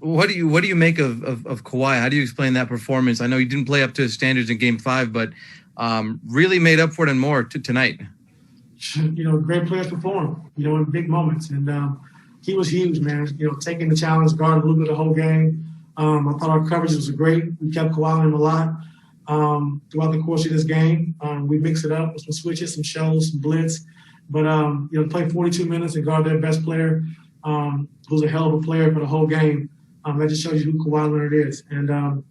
What do you make of Kawhi? How do you explain that performance? I know he didn't play up to his standards in Game 5, but really made up for it and more tonight. Great players perform, in big moments. And he was huge, man. Taking the challenge, guarding Luka the whole game. I thought our coverage was great. We kept Kawhi on him a lot throughout the course of this game. We mixed it up with some switches, some shells, some blitz. But, play 42 minutes and guard their best player, who's a hell of a player for the whole game. That just shows you who Kawhi Leonard is. And,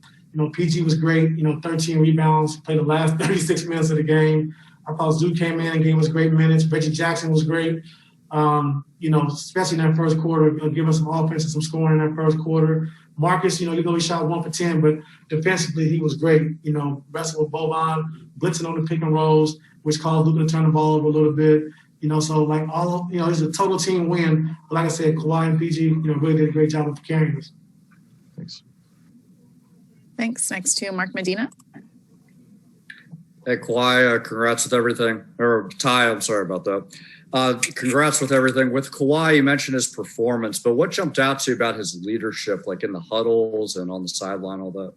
PG was great, 13 rebounds, played the last 36 minutes of the game. I thought Zoo came in and gave us great minutes. Reggie Jackson was great, especially in that first quarter, give us some offense and some scoring in that first quarter. Marcus, even though he shot 1 for 10, but defensively he was great, wrestling with Boban, blitzing on the pick and rolls, which caused Luka to turn the ball over a little bit. So like it's a total team win. But like I said, Kawhi and PG, really did a great job of carrying us. Thanks. Next to Mark Medina. Hey, Kawhi, congrats with everything. Or Ty, I'm sorry about that. Congrats with everything. With Kawhi, you mentioned his performance, but what jumped out to you about his leadership, like in the huddles and on the sideline, all that?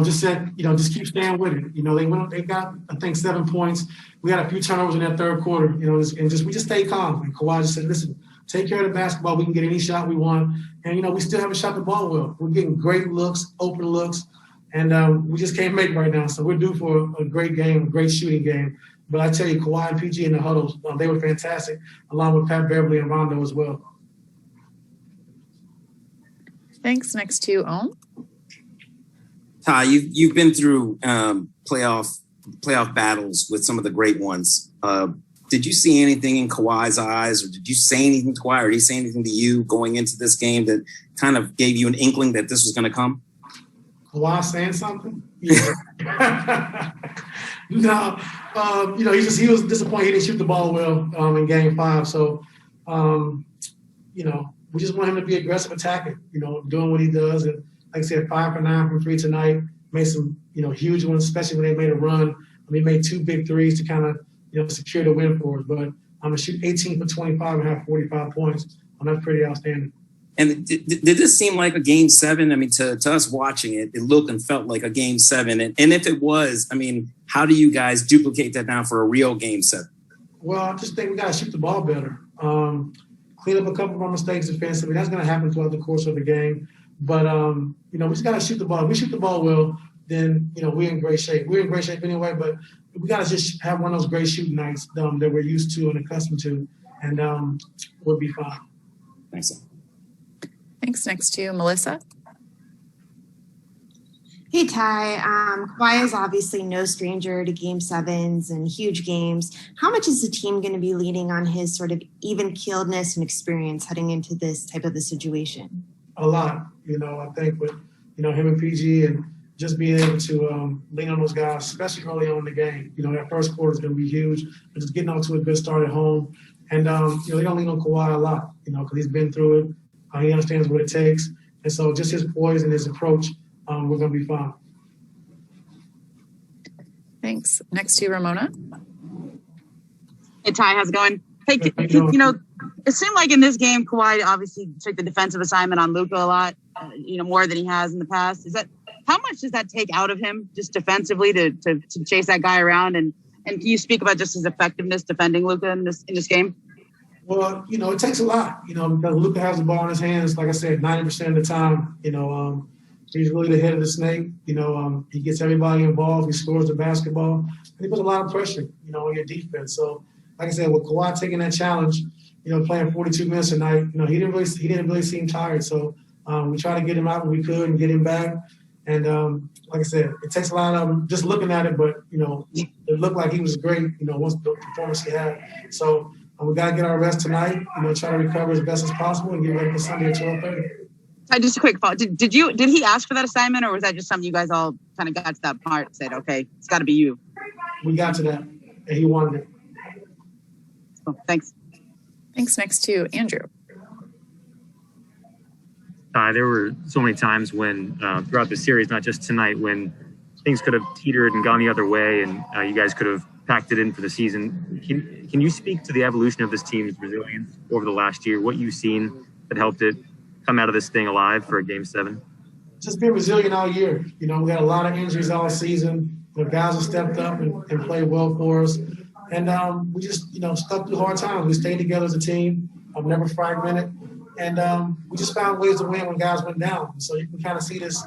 Just said, just keep staying with it. They got, I think, 7 points. We had a few turnovers in that third quarter, and we just stayed calm. And Kawhi just said, listen, take care of the basketball. We can get any shot we want. And, we still haven't shot the ball well. We're getting great looks, open looks, and we just can't make right now. So we're due for a great game, a great shooting game. But I tell you, Kawhi and PG in the huddles, they were fantastic, along with Pat Beverly and Rondo as well. Thanks. Next to Owen. Ty, you've been through playoff battles with some of the great ones. Did you see anything in Kawhi's eyes, or did you say anything to Kawhi, or did he say anything to you going into this game that kind of gave you an inkling that this was going to come? Kawhi saying something? Yeah. No, he was disappointed he didn't shoot the ball well in Game 5. So, we just want him to be aggressive attacking, doing what he does. And like I said, 5 for 9 from 3 tonight. Made some, huge ones, especially when they made a run. He made 2 big threes to kind of, secure the win for us. But I'm going to shoot 18 for 25 and have 45 points. That's pretty outstanding. And did this seem like a Game 7? To us watching it, it looked and felt like a Game 7. And if it was, how do you guys duplicate that now for a real Game 7? Well, I just think we got to shoot the ball better. Clean up a couple of our mistakes defensively. That's going to happen throughout the course of the game. But, we just got to shoot the ball. If we shoot the ball well, then, we're in great shape. We're in great shape anyway, but we got to just have one of those great shooting nights that we're used to and accustomed to, and we'll be fine. Thanks. Thanks. Next to Melissa. Hey, Ty. Kawhi is obviously no stranger to Game 7s and huge games. How much is the team going to be leaning on his sort of even-keeledness and experience heading into this type of a situation? A lot, I think with, him and PG and just being able to lean on those guys, especially early on in the game. That first quarter is going to be huge. But just getting off to a good start at home. And, they're going to lean on Kawhi a lot, because he's been through it. He understands what it takes. And so just his poise and his approach, we're going to be fine. Thanks. Next to Ramona. Hey, Ty, how's it going? Hey, it seemed like in this game, Kawhi obviously took the defensive assignment on Luka a lot, more than he has in the past. How much does that take out of him just defensively to chase that guy around? And can you speak about just his effectiveness defending Luka in this game? Well, it takes a lot, because Luka has the ball in his hands, like I said, 90% of the time. He's really the head of the snake. He gets everybody involved. He scores the basketball. And he puts a lot of pressure, on your defense. So, like I said, with Kawhi taking that challenge, playing 42 minutes a night, he didn't really seem tired. So we tried to get him out when we could and get him back. And like I said, it takes a lot of him just looking at it, but, it looked like he was great, once the performance he had. So we got to get our rest tonight, try to recover as best as possible and get ready for Sunday at 12:30. Just a quick follow. Did he ask for that assignment, or was that just something you guys all kind of got to that part and said, okay, it's got to be you? We got to that, and he wanted it. Cool. Thanks. Thanks. Next to Andrew. There were so many times when throughout the series, not just tonight, when things could have teetered and gone the other way, and you guys could have packed it in for the season. Can you speak to the evolution of this team's resilience over the last year? What you've seen that helped it come out of this thing alive for a Game 7? Just been resilient all year. We had a lot of injuries all season. The guys have stepped up and played well for us. And we just, stuck through hard times. We stayed together as a team. I'm never fragmented. And we just found ways to win when guys went down. So you can kind of see this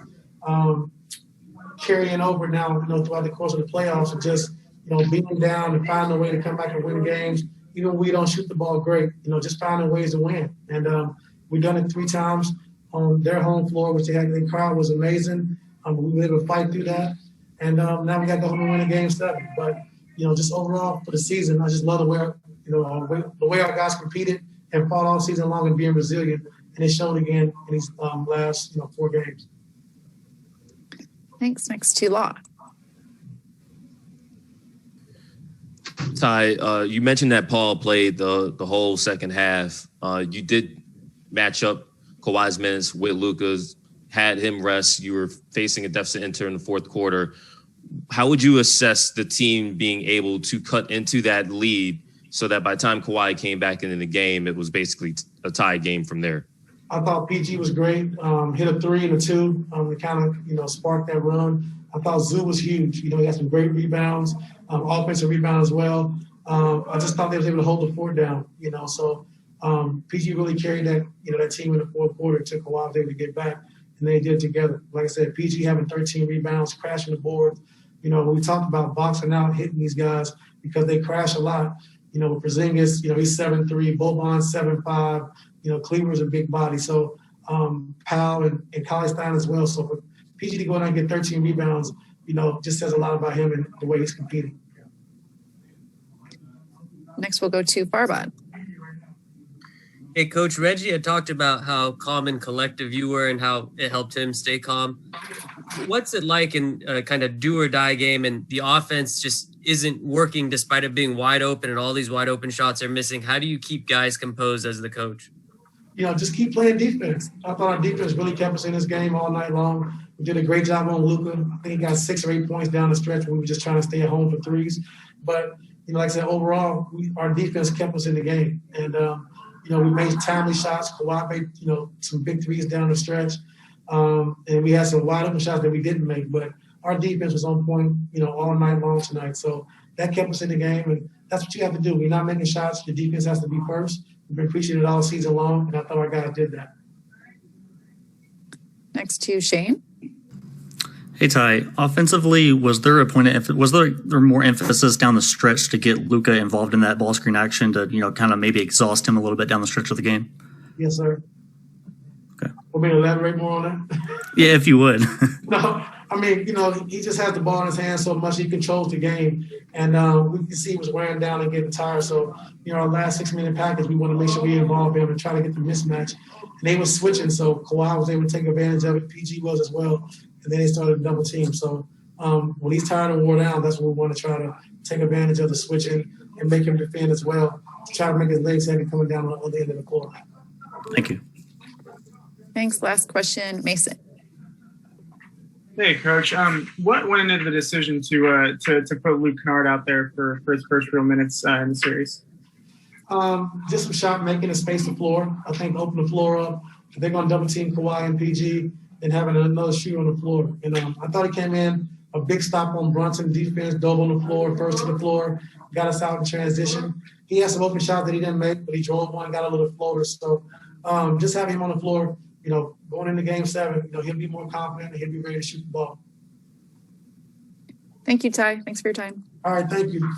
carrying over now, throughout the course of the playoffs, and just, being down and finding a way to come back and win games. Even when we don't shoot the ball great, just finding ways to win. And we've done it 3 times on their home floor, which their crowd was amazing. We were able to fight through that. And now we got to go home and win a Game 7. But, just overall for the season, I just love the way our guys competed and fought all season long and being resilient. And it showed again in these last, 4 games. Thanks. Next to Law. Ty, you mentioned that Paul played the whole second half. You did match up Kawhi's minutes with Luka's, had him rest. You were facing a deficit enter in the fourth quarter. How would you assess the team being able to cut into that lead so that by the time Kawhi came back into the game, it was basically a tie game from there? I thought PG was great. Hit a 3 and a 2 to kind of, spark that run. I thought Zoo was huge. He had some great rebounds, offensive rebound as well. I just thought they was able to hold the fort down, So PG really carried that, that team in the fourth quarter. It took a while for them to get back, and they did it together. Like I said, PG having 13 rebounds, crashing the board. We talked about boxing out, hitting these guys because they crash a lot. With Porzingis, he's 7'3", Boban 7'5", Cleaver's a big body. So Powell and Kyle Stein as well. So for PG to go down and get 13 rebounds, just says a lot about him and the way he's competing. Next, we'll go to Farbad. Hey, Coach, Reggie had talked about how calm and collective you were and how it helped him stay calm. What's it like in a kind of do or die game and the offense just isn't working despite it being wide open and all these wide open shots are missing? How do you keep guys composed as the coach? Just keep playing defense. I thought our defense really kept us in this game all night long. We did a great job on Luka. I think he got 6 or 8 points down the stretch when we were just trying to stay at home for threes. But, like I said, overall, our defense kept us in the game. And, we made timely shots. Kawhi made, some big threes down the stretch. And we had some wide open shots that we didn't make. But our defense was on point, all night long tonight. So that kept us in the game. And that's what you have to do. When you're not making shots, your defense has to be first. We've been preaching it all season long, and I thought our guys did that. Next to Shane. Hey, Ty. Offensively, was there more emphasis down the stretch to get Luka involved in that ball screen action to, kind of maybe exhaust him a little bit down the stretch of the game? Yes, sir. Okay. Want me to elaborate more on that? Yeah, if you would. No, he just has the ball in his hands so much. He controls the game. And we can see he was wearing down and getting tired. So, our last 6-minute package, we want to make sure we involve him and try to get the mismatch. And they were switching, so Kawhi was able to take advantage of it. PG was as well. And then they started a double team. So when he's tired and wore down, that's when we want to try to take advantage of the switching and make him defend as well, to try to make his legs heavy coming down on the end of the floor. Thank you. Thanks. Last question, Mason. Hey, Coach. What went into the decision to put Luke Kennard out there for his first real minutes in the series? Just some shot making and space the floor. I think open the floor up. If they're going to double team Kawhi and PG, and having another shooter on the floor. And I thought he came in, a big stop on Brunson defense, dove on the floor, first to the floor, got us out in transition. He had some open shots that he didn't make, but he drove one, got a little floater. So just having him on the floor, going into Game 7, he'll be more confident and he'll be ready to shoot the ball. Thank you, Ty. Thanks for your time. All right, thank you.